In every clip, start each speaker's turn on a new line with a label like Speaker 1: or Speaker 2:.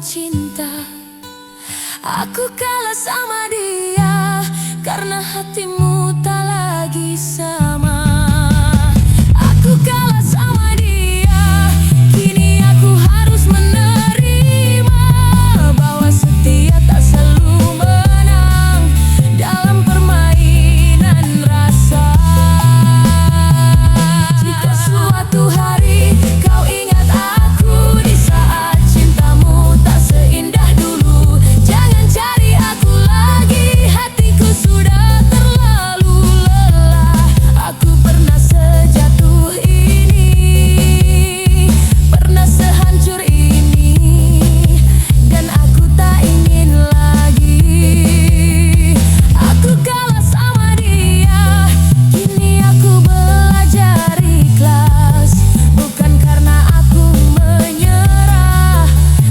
Speaker 1: cinta. Aku kalah sama dia karena hatimu tak lagi sama. Aku kalah sama dia, kini aku harus menerima bahwa setia tak selalu menang dalam permainan rasa. Jika suatu hari kau ingat aku di saat cintamu tak seindah dulu, jangan cari aku lagi, hatiku sudah terlalu lelah. Aku pernah sejatuh ini, pernah sehancur ini, dan aku tak ingin lagi. Aku kalah sama dia, kini aku belajar ikhlas. Bukan karena aku menyerah,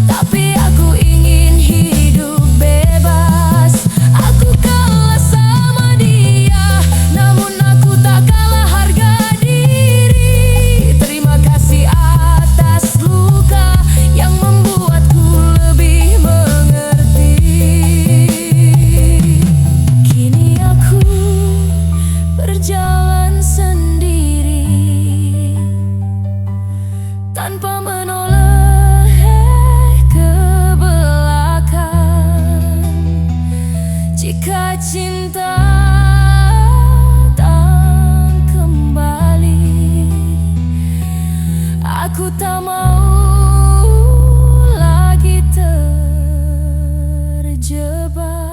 Speaker 1: tapi aku ingin hidup bebas. Aku kalah sama dia, namun aku tak kalah harga diri. Terima kasih atas luka yang membuatku lebih mengerti. Kini aku berjalan sendiri tanpa menoleh ke belakang. Jika cinta tak kembali, aku tak mau lagi terjebak.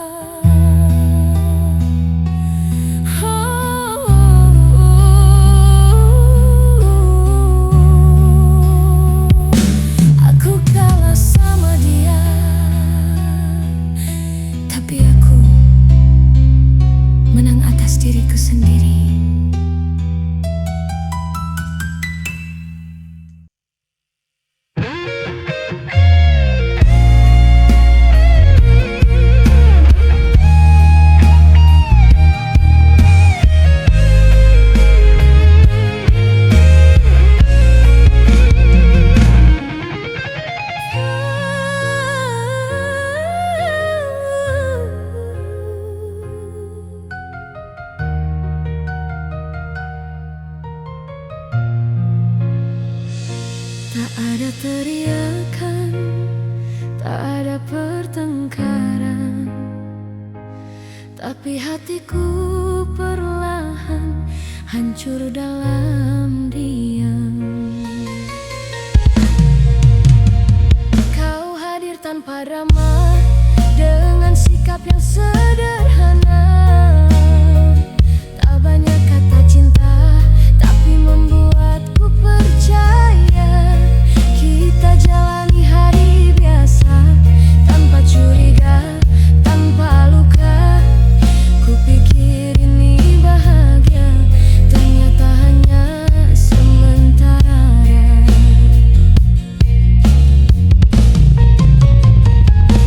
Speaker 1: Aku kalah sama dia, tapi aku menang atas diriku sendiri. Tak ada teriakan, tak ada pertengkaran, tapi hatiku perlahan hancur dalam diam. Kau hadir tanpa drama, dengan sikap yang sederhana. Tak banyak kata cinta, tapi membuatku percaya. Kita jalani hari biasa tanpa curiga, tanpa luka. Kupikir ini bahagia, ternyata hanya sementara.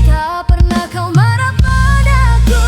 Speaker 1: Tak pernah kau marah padaku,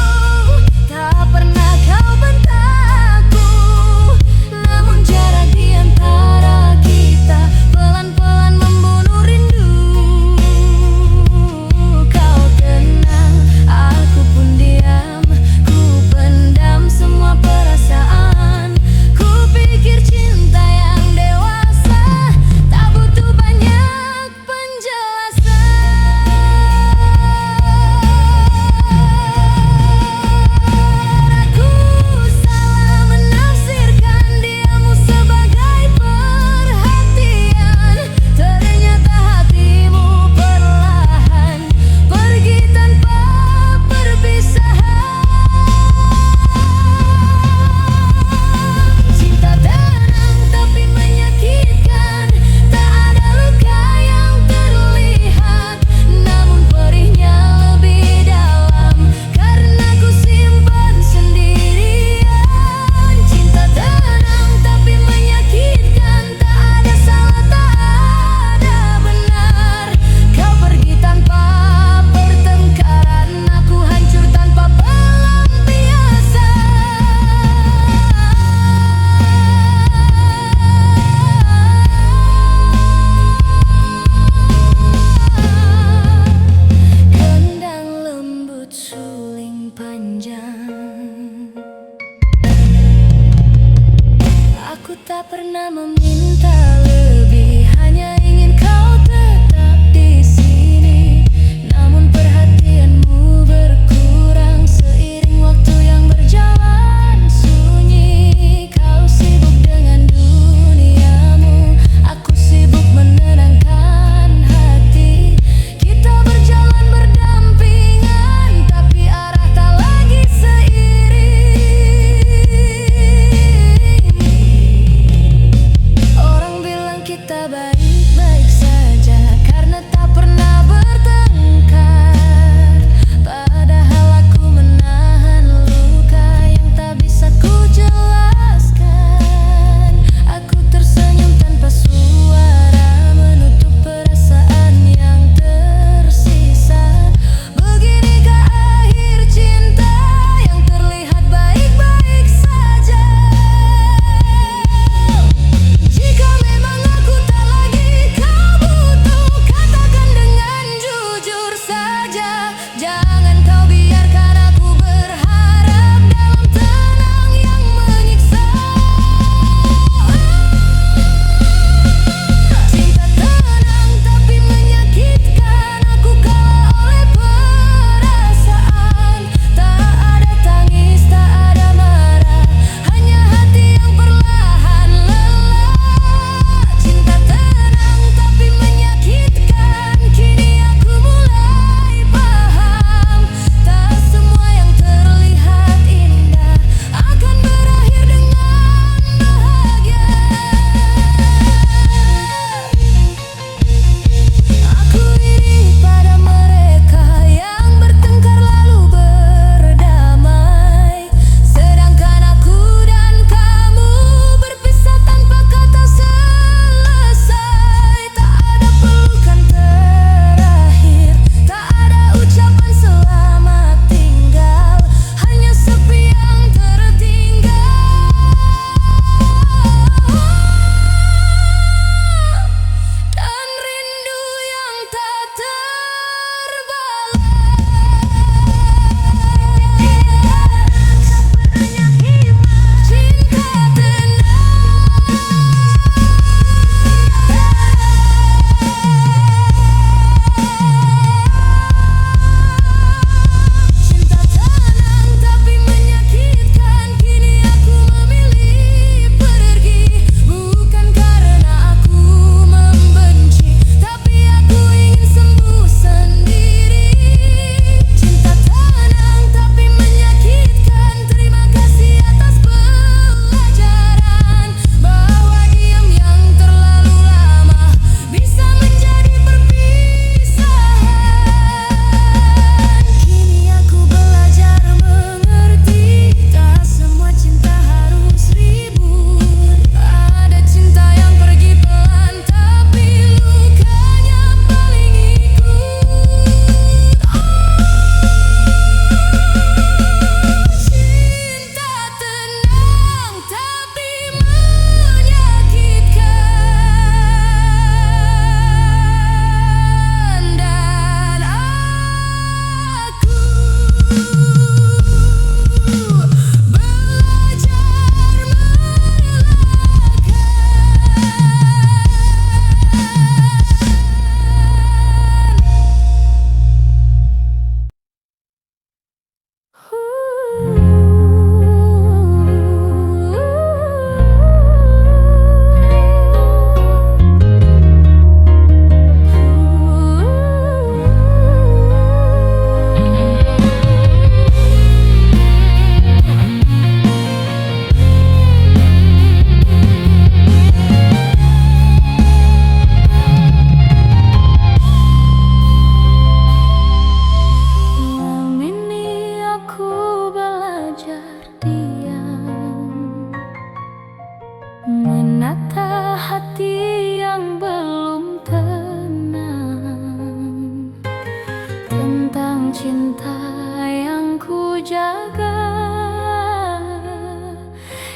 Speaker 1: cinta yang ku jaga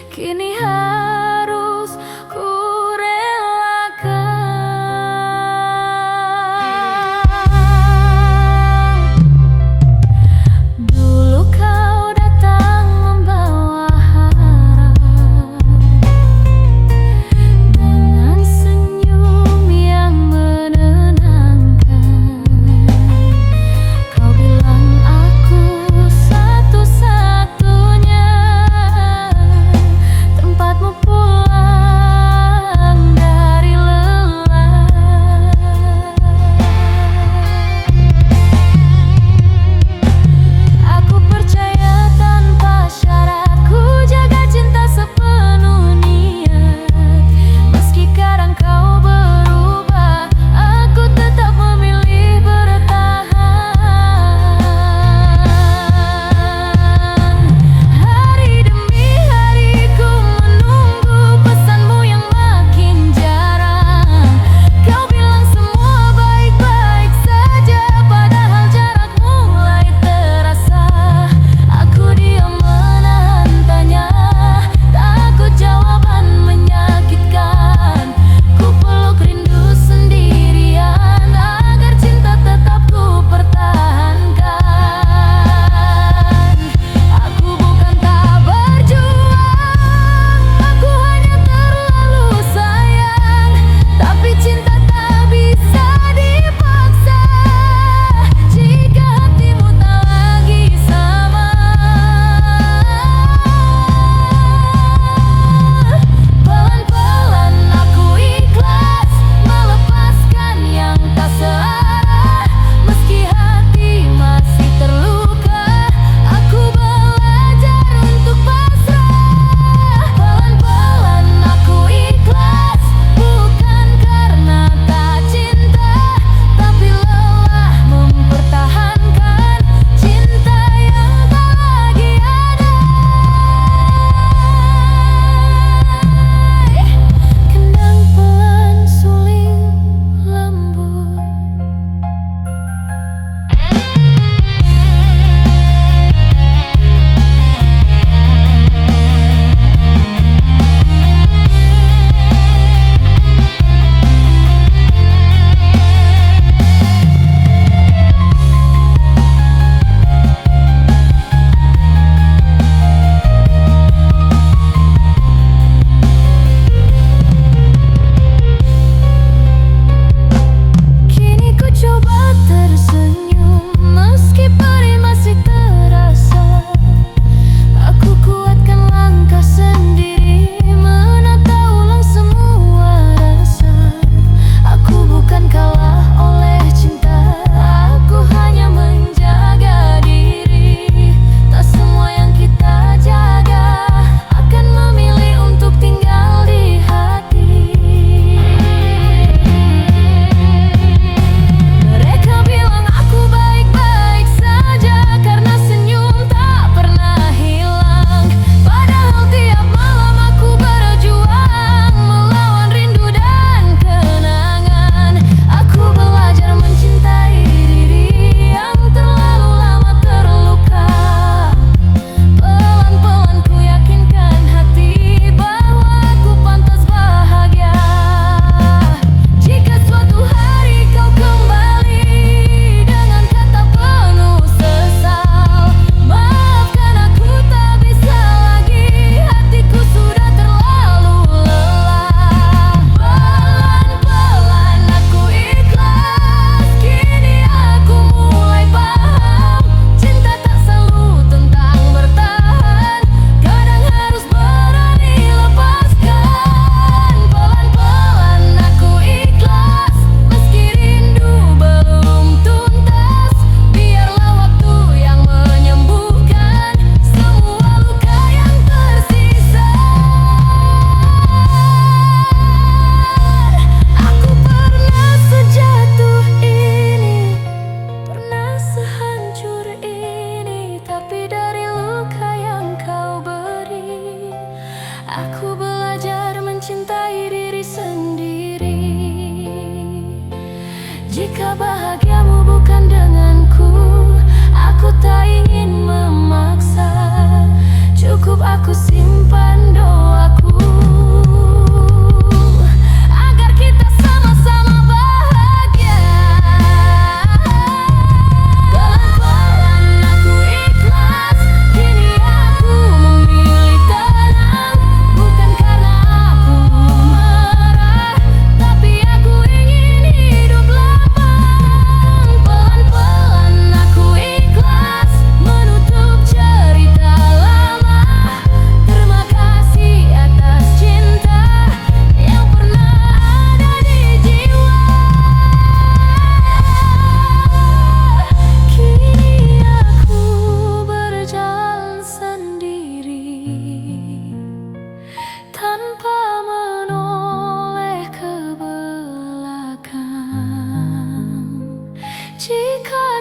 Speaker 1: kini harus ku relakan. Dulu kau datang membawa harap dengan senyum yang menenangkan. Kau bilang aku satu-satunya tempatmu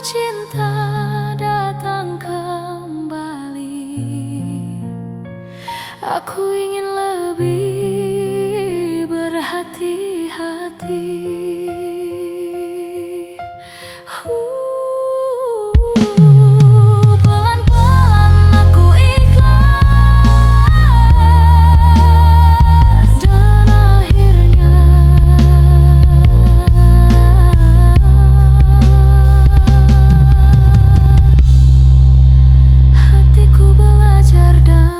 Speaker 1: cinta datang kembali, aku ingin lebih berhati-hati. Pelan-pelan aku ikhlas, dan akhirnya hatiku belajar damai.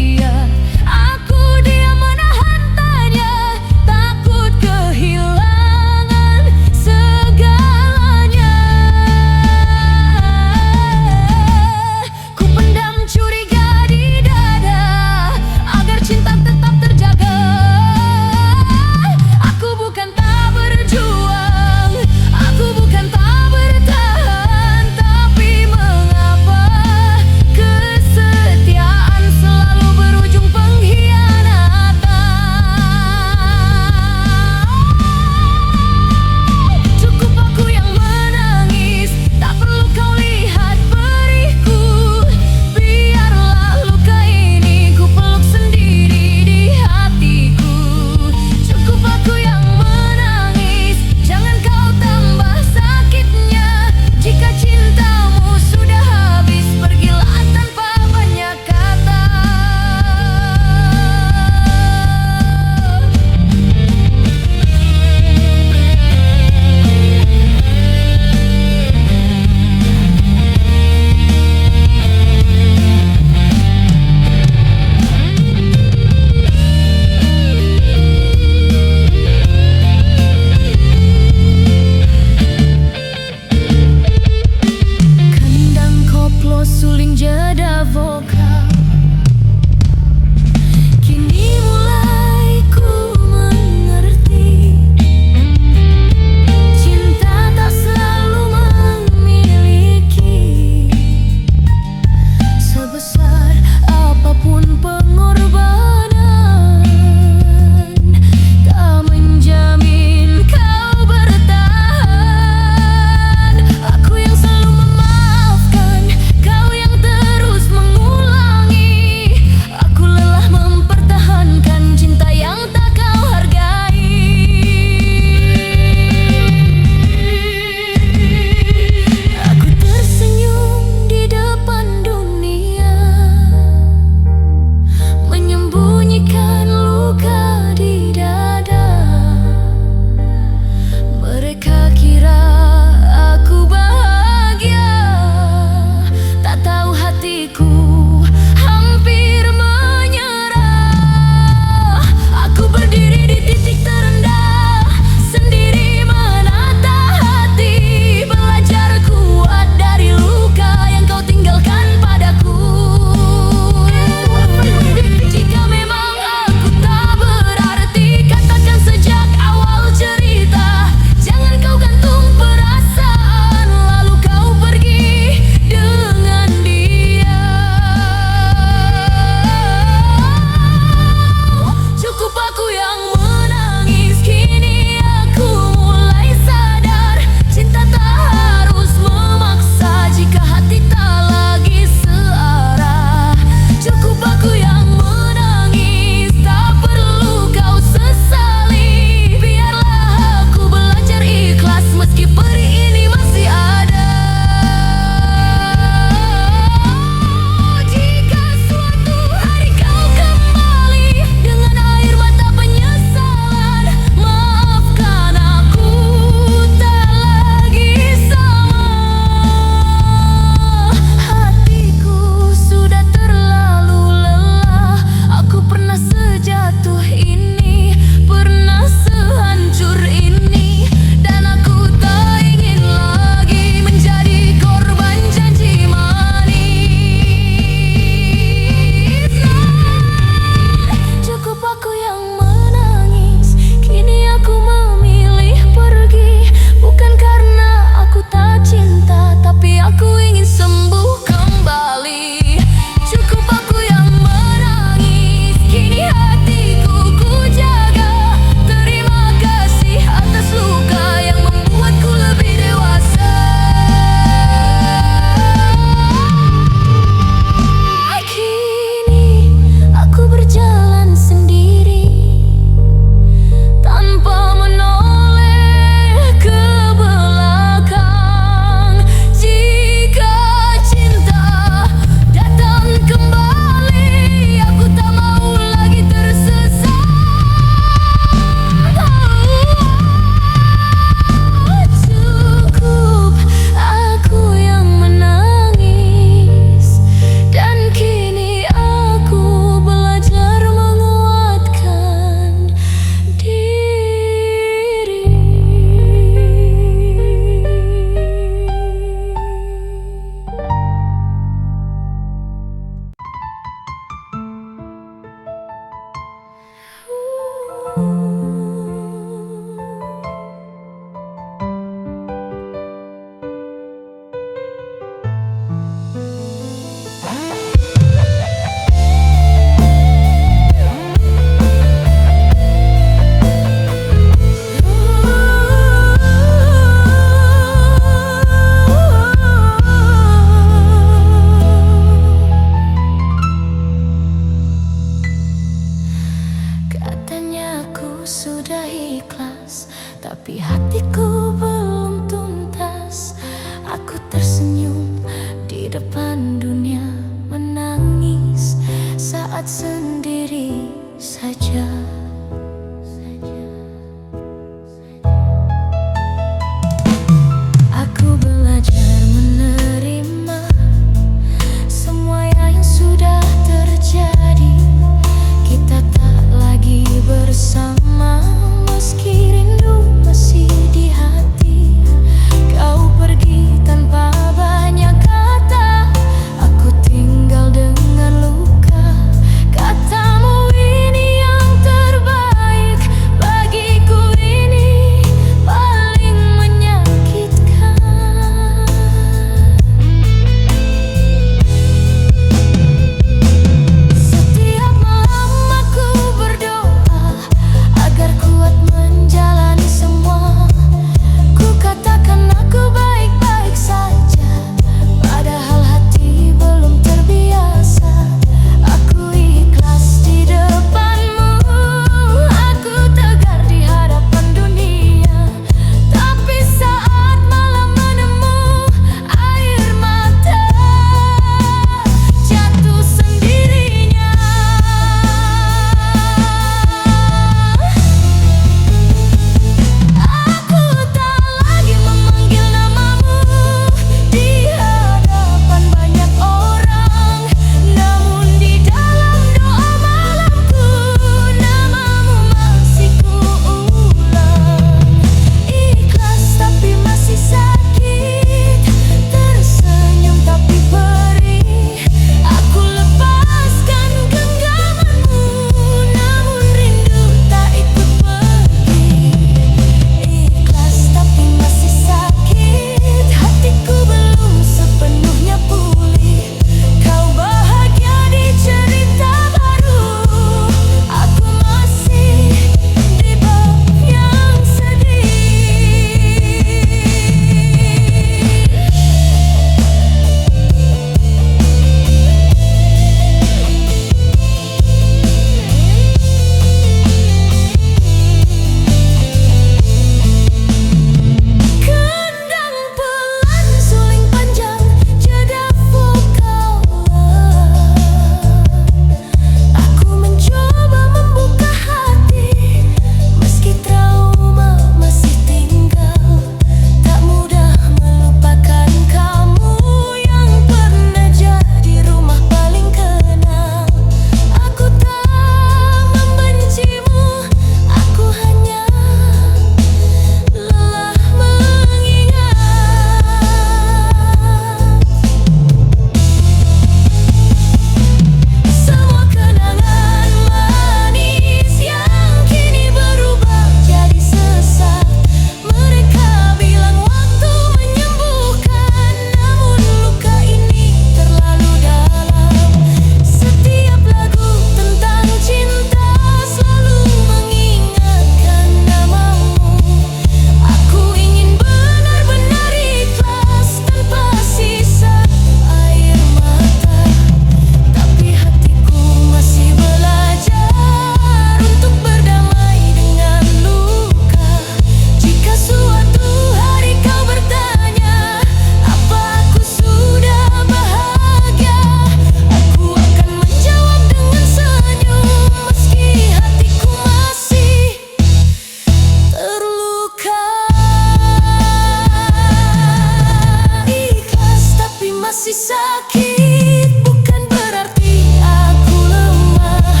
Speaker 1: masih sakit bukan berarti aku lemah.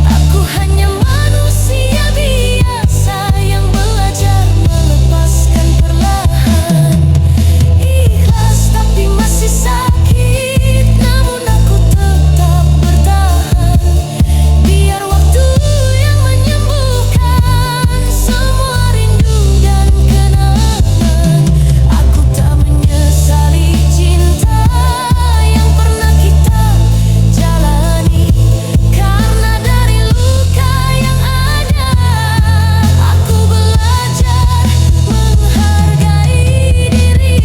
Speaker 1: Aku hanya manusia biasa yang belajar melepaskan perlahan. Ikhlas tapi masih sakit, namun aku tetap bertahan. Biar waktu yang menyembuhkan semua rindu dan kenangan. Aku tak menyesali cinta yang pernah kita jalani, karena dari luka yang ada aku belajar menghargai diri.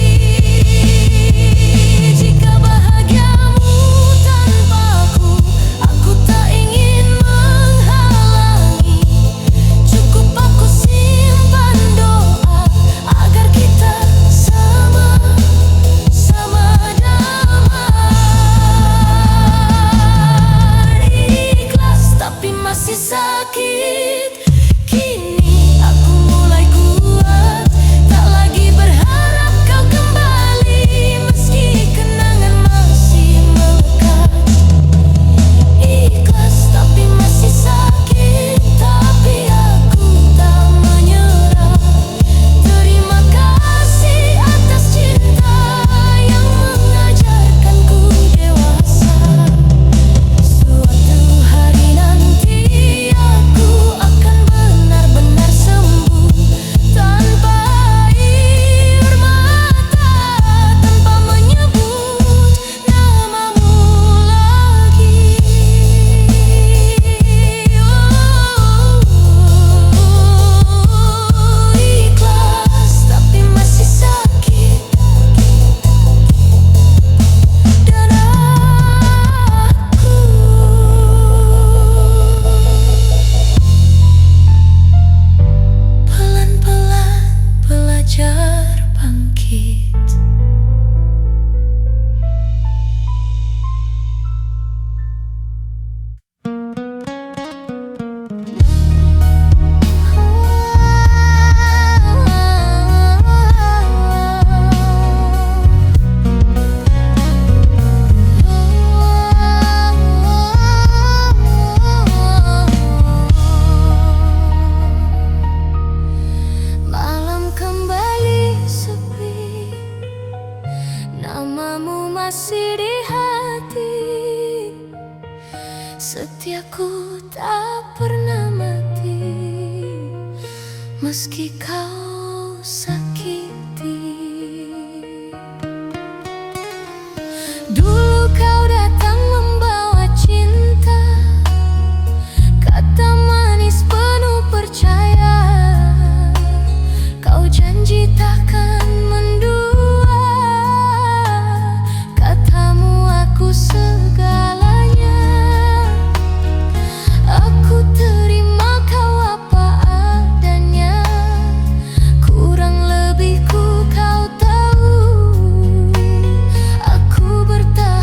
Speaker 1: Jika bahagiamu tanpaku, aku tak ingin menghalangi. Cukup aku simpan doa agar kita sama-sama damai. Ikhlas tapi masih sakit. Kini aku mulai kuat, tak lagi berharap kau kembali, meski kenangan masih melekat. Ikhlas tapi masih sakit, tapi aku tak menyerah. Terima kasih atas cinta yang mengajarkanku dewasa. Suatu hari nanti aku akan benar-benar sembuh, tanpa air mata, tanpa menyebut namamu lagi. Ikhlas tapi masih sakit, dan aku pelan-pelan belajar bangkit. Malam kembali sepi, namamu masih di hati. Setiaku tak pernah mati, meski kau sakiti. Dulu kau datang membawa cinta, kata manis penuh percaya. Kau janji takkan mendua, katamu aku segalanya. Aku terima kau apa adanya, kurang lebihku kau tahu. Aku bertahan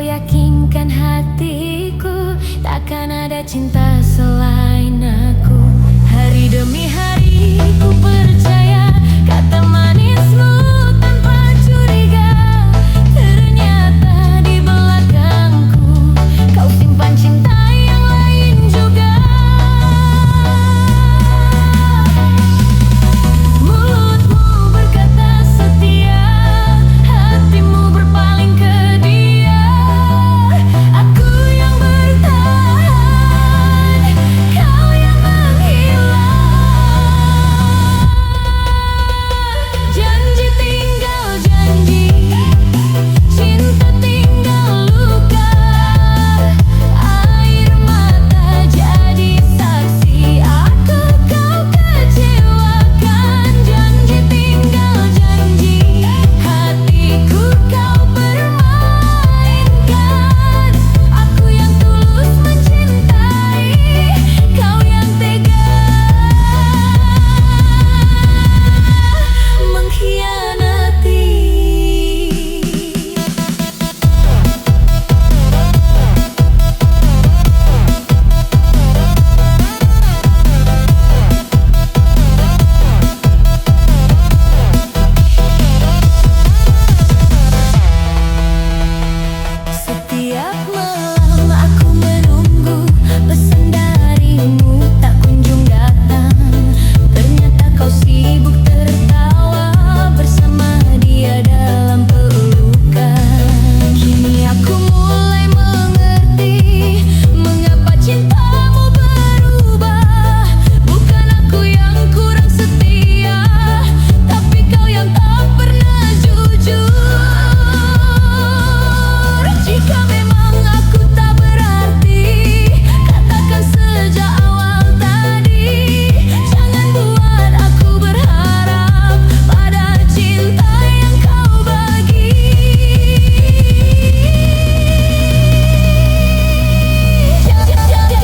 Speaker 1: yakinkan hatiku, takkan ada cinta selain aku. Hari demi hari ku percaya kata manismu tanpa curiga. Ternyata di belakangku kau simpan cinta yang lain juga. Mulutmu berkata setia, hatimu berpaling ke dia. Aku yang bertahan, kau yang menghilang. Janji tinggal janji, cinta tinggal luka. Air mata jadi saksi, aku kau kecewakan. Janji tinggal janji, hatiku kau permainkan. Aku yang tulus mencintai, kau yang tega mengkhianati. Setiap malam aku menunggu pesan darimu, tak kunjung datang. Ternyata kau sibuk tertawa bersama dia dalam pelukan. Kini aku mulai mengerti mengapa cintamu berubah. Bukan aku yang kurang setia, tapi kau yang tak pernah jujur. Jika memang aku tak berarti, katakan sejak awal tadi. Jangan buat aku berharap pada cinta yang kau bagi.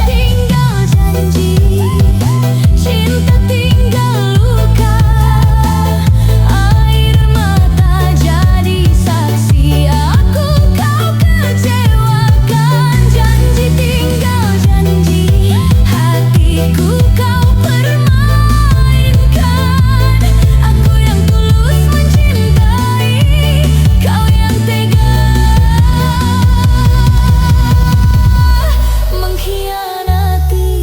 Speaker 1: Tinggal janji, cinta tinggal luka. Air mata jadi saksi, aku kau kecewakan. Janji tinggal janji, hatiku kau permainkan. Aku yang tulus mencintai, kau yang tega mengkhianati.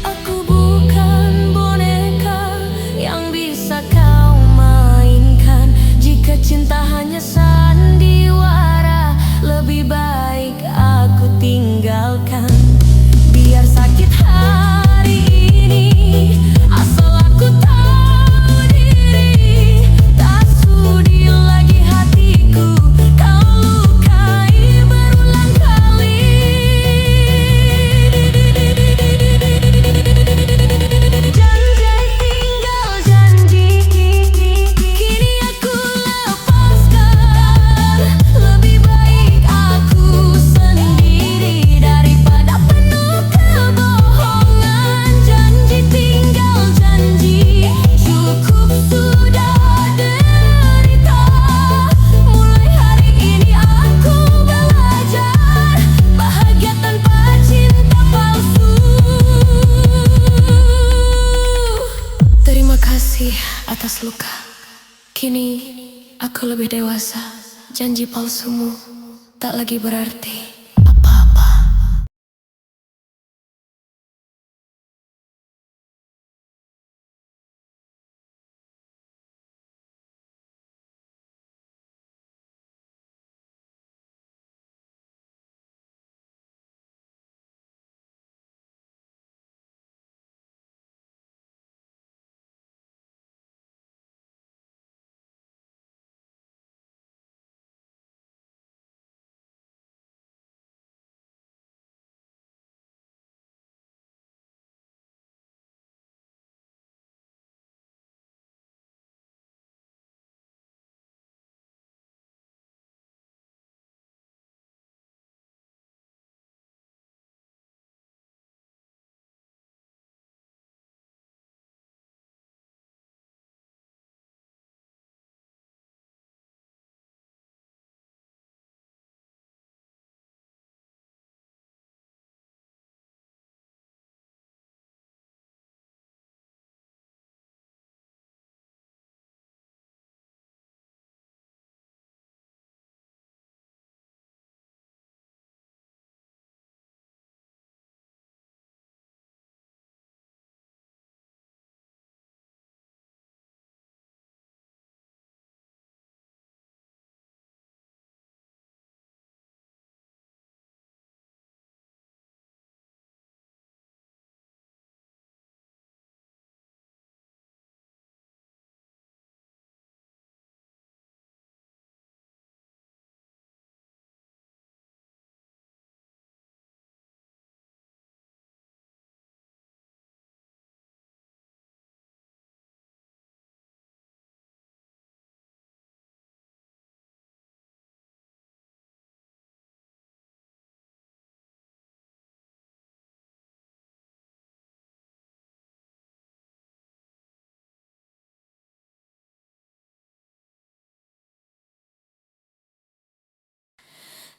Speaker 1: Aku bukan boneka yang bisa kau mainkan. Jika cinta hanya sandiwara, lebih baik aku tinggalkan. Biar sakit hari ini, asal aku tahu diri. Tak sudi lagi hatiku kau lukai berulang kali. Janji tinggal janji, kini aku lepaskan. Lebih baik aku sendiri daripada penuh kebohongan. Janji tinggal janji, cukup sudah derita. Mulai hari ini aku belajar bahagia tanpa cinta palsu. Terima kasih atas luka. Kini aku lebih dewasa. Janji palsumu tak lagi berarti.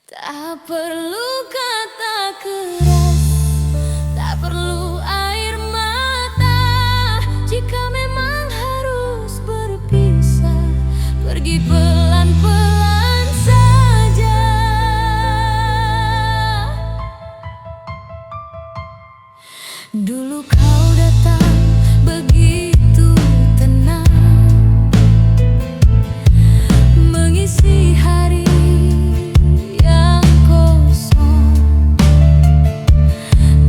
Speaker 1: Tak perlu kata keras, tak perlu air mata. Jika memang harus berpisah, pergi pelan-pelan saja. Dulu kau datang begitu tenang, mengisi hari yang kosong.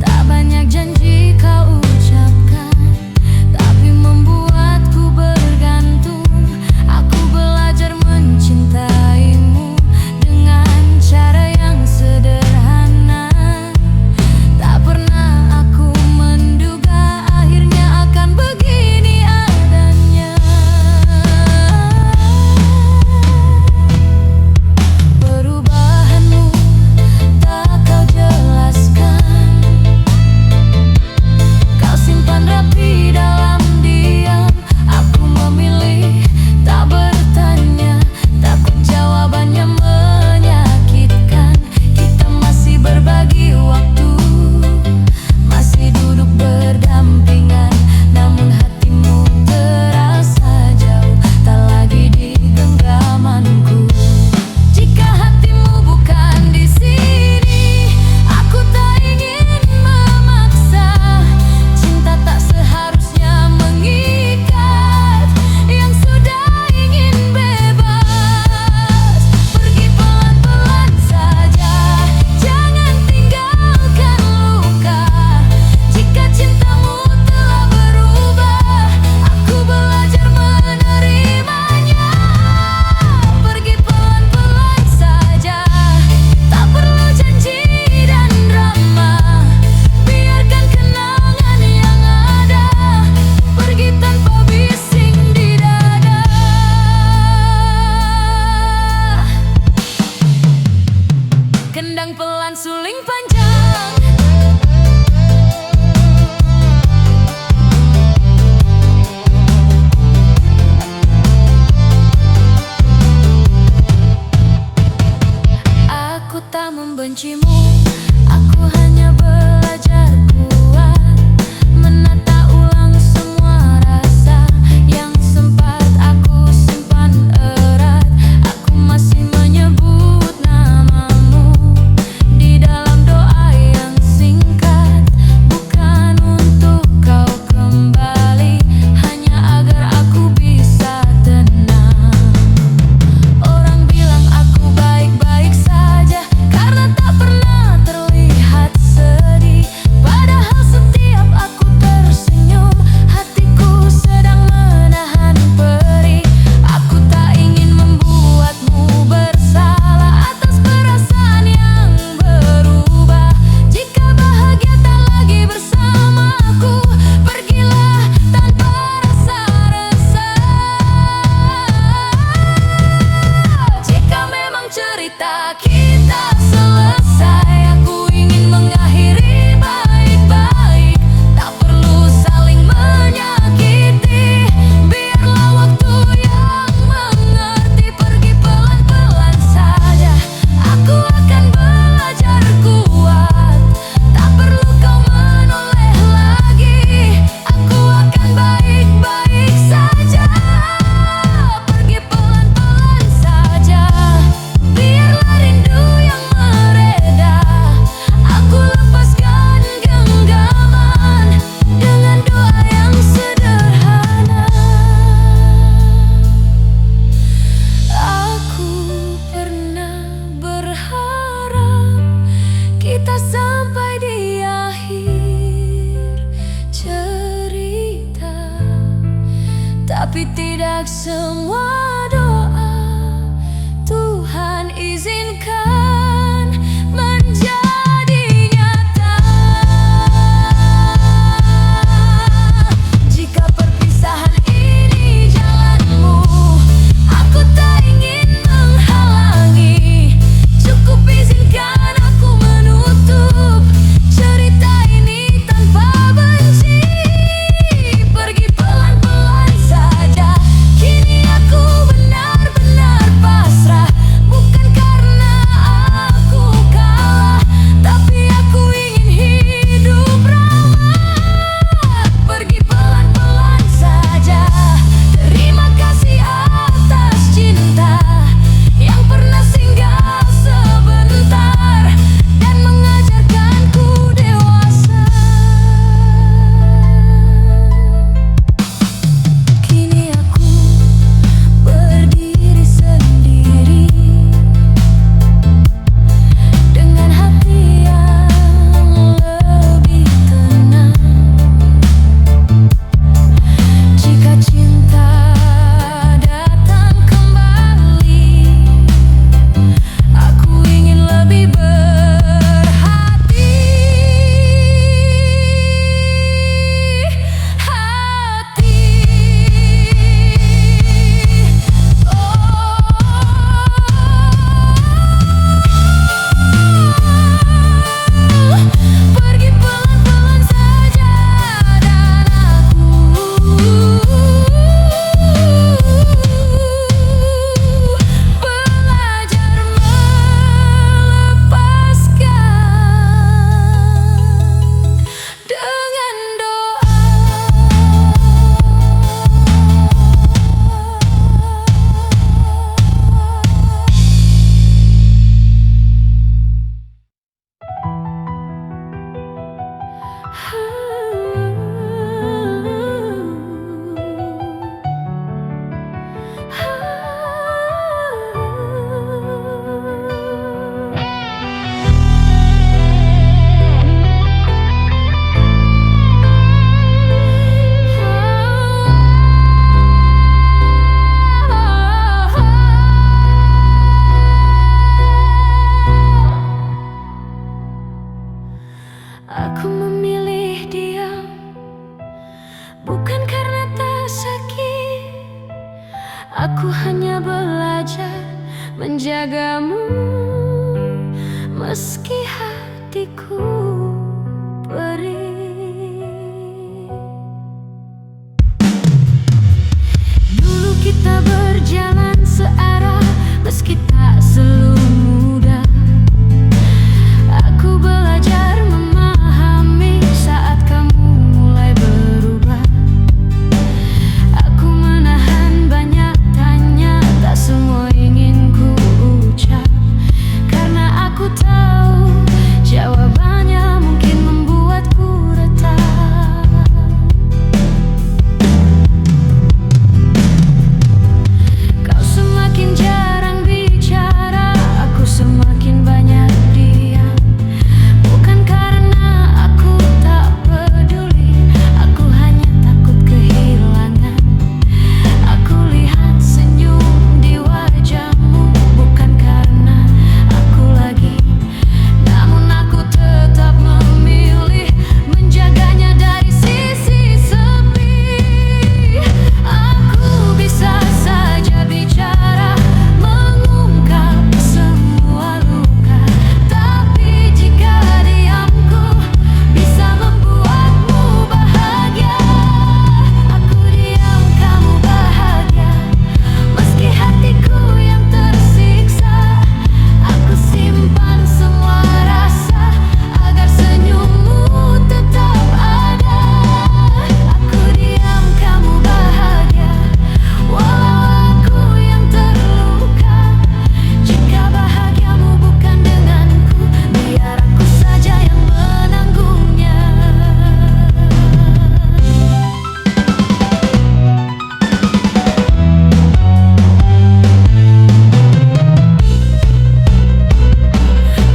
Speaker 1: Tak banyak janji kau ucapkan, tapi membuatku bergantung. Aku belajar mencintaimu dengan cara yang sederhana. Tak pernah aku menduga akhirnya akan begini adanya. Perubahanmu tak kau jelaskan, kau simpan rapi dalam diam. Aku memilih tak bertanya, takut jawabannya menyakitkan. Kita masih berbagi waktu, masih duduk berdampingan, namun hatimu terasa jauh, tak lagi di genggamanku. Jika hatimu bukan di sini, aku tak ingin memaksa. Cinta tak seharusnya mengikat yang sudah ingin bebas. Pergi pelan-pelan saja, jangan tinggalkan luka. Jika cintamu telah berubah, aku belajar menerimanya. Pergi pelan-pelan saja, tak perlu janji dan drama. Biarkan kenangan yang ada pergi tanpa bising di dada. Kendang pelan, suling panjang. Aku tak membencimu, aku hanya belajar kuat, menata ulang semua rasa yang sempat aku simpan erat. Aku masih menyebut namamu di dalam doa yang singkat, bukan untuk kau kembali, hanya agar aku bisa tenang. Orang bilang aku baik-baik saja karena tak pernah terlihat sedih, padahal setiap aku tersenyum, hatiku sedang menahan perih. Aku tak ingin membuatmu bersalah atas perasaan yang berubah. Jika bahagia tak lagi bersamaku, pergilah tanpa rasa resah. Jika memang cerita kita selesai, aku ingin mengakhiri baik-baik. Tak perlu saling menyakiti, biarlah waktu yang mengerti. Pergi pelan-pelan saja, aku akan belajar kuat. Tak perlu kau menoleh lagi, aku akan baik-baik saja. Pergi pelan-pelan saja, biarlah rindu yang mereda. Aku lepaskan genggaman dengan doa yang sederhana. Aku pernah berharap kita sampai di akhir cerita, tapi tidak semua doa Tuhan izinkan menjadi nyata. Jika perpisahan ini jalanmu, aku tak ingin menghalangi. Cukup izinkan aku menutup cerita ini tanpa benci. Pergi pelan-pelan saja, kini aku meski hatiku perih. Dulu kita berjalan searah, meski tak selalu mudah. Aku belajar memahami saat kamu mulai berubah. Aku menahan banyak tanya, tak semua ingin ku ucap, karena aku tahu jawabannya mungkin membuatku retak. Kau semakin jarang bicara, aku semakin banyak diam. Bukan karena aku tak peduli, aku hanya takut kehilangan. Aku lihat senyum di wajahmu, bukan karena aku lagi, namun aku tetap memilih menjaganya dari sisi sepi. Aku bisa saja bicara, mengungkap semua luka, tapi jika diamku bisa membuatmu bahagia, aku diam kamu bahagia. Meski hatiku yang tersiksa, aku simpan semua rasa agar senyummu tetap ada. Aku diam kamu bahagia, walau aku yang terluka. Jika bahagiamu bukan denganku, biar aku saja yang menanggungnya.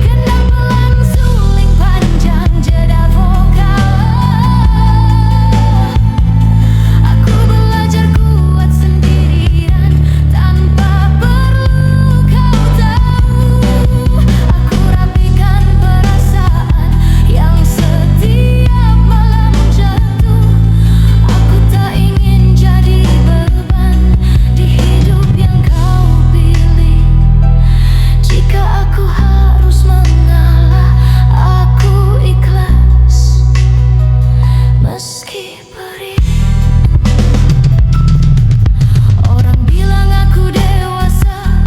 Speaker 1: Kendang pelan suling panjang jeda vokal. Aku belajar kuat sendirian tanpa perlu kau tahu. Aku rapikan perasaan yang setiap malam jatuh. Aku tak ingin jadi beban di hidup yang kau pilih. Jika aku harus mengalah, aku ikhlas meski perih. Orang bilang aku dewasa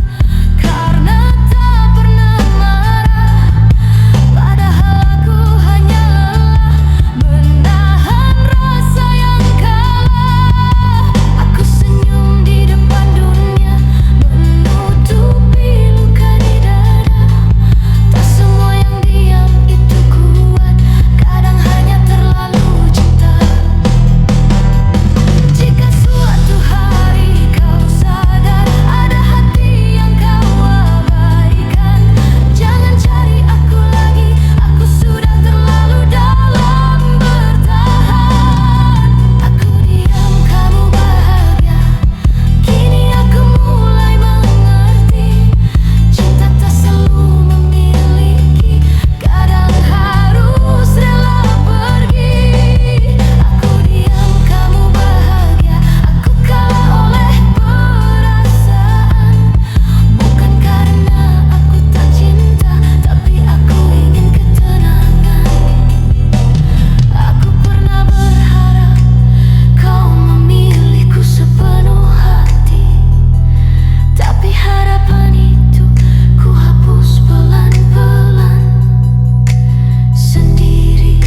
Speaker 1: karena tak pernah marah, padahal aku hanya lelah menahan rasa yang kalah. Aku senyum di depan dunia, menutupi luka di dada. Tak semua yang diam itu kuat, kadang hanya terlalu cinta. Jika suatu hari kau sadar ada hati yang kau abaikan, jangan cari aku lagi, aku sudah terlalu dalam bertahan. Aku diam kamu bahagia, kini aku mulai mengerti. Cinta tak selalu memiliki, kadang harus rela pergi. Aku diam kamu bahagia, aku kalah oleh perasaan. Bukan karena aku tak cinta, tapi aku ingin ketenangan. Aku pernah berharap kau memilihku sepenuh hati, tapi harapan itu ku hapus pelan-pelan sendiri.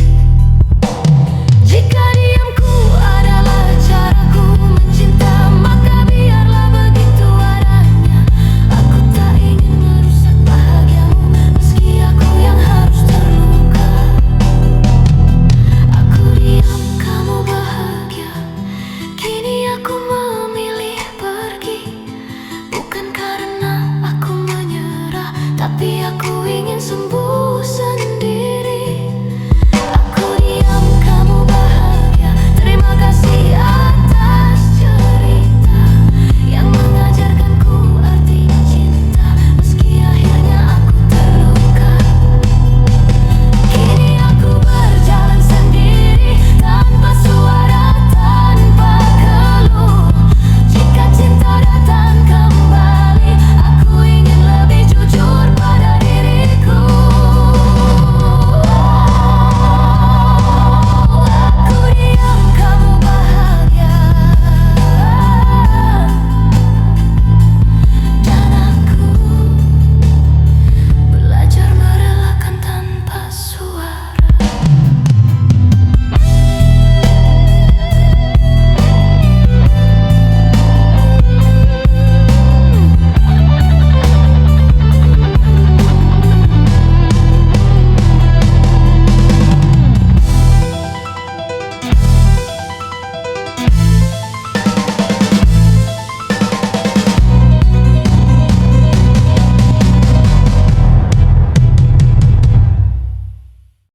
Speaker 1: Jika diamku adalah caraku mencinta, maka biarlah begitu adanya. Aku tak ingin merusak bahagiamu, meski aku yang harus terluka. Aku diam kamu bahagia, kini aku memilih pergi. Bukan karena aku menyerah, tapi aku ingin sembuh sendiri.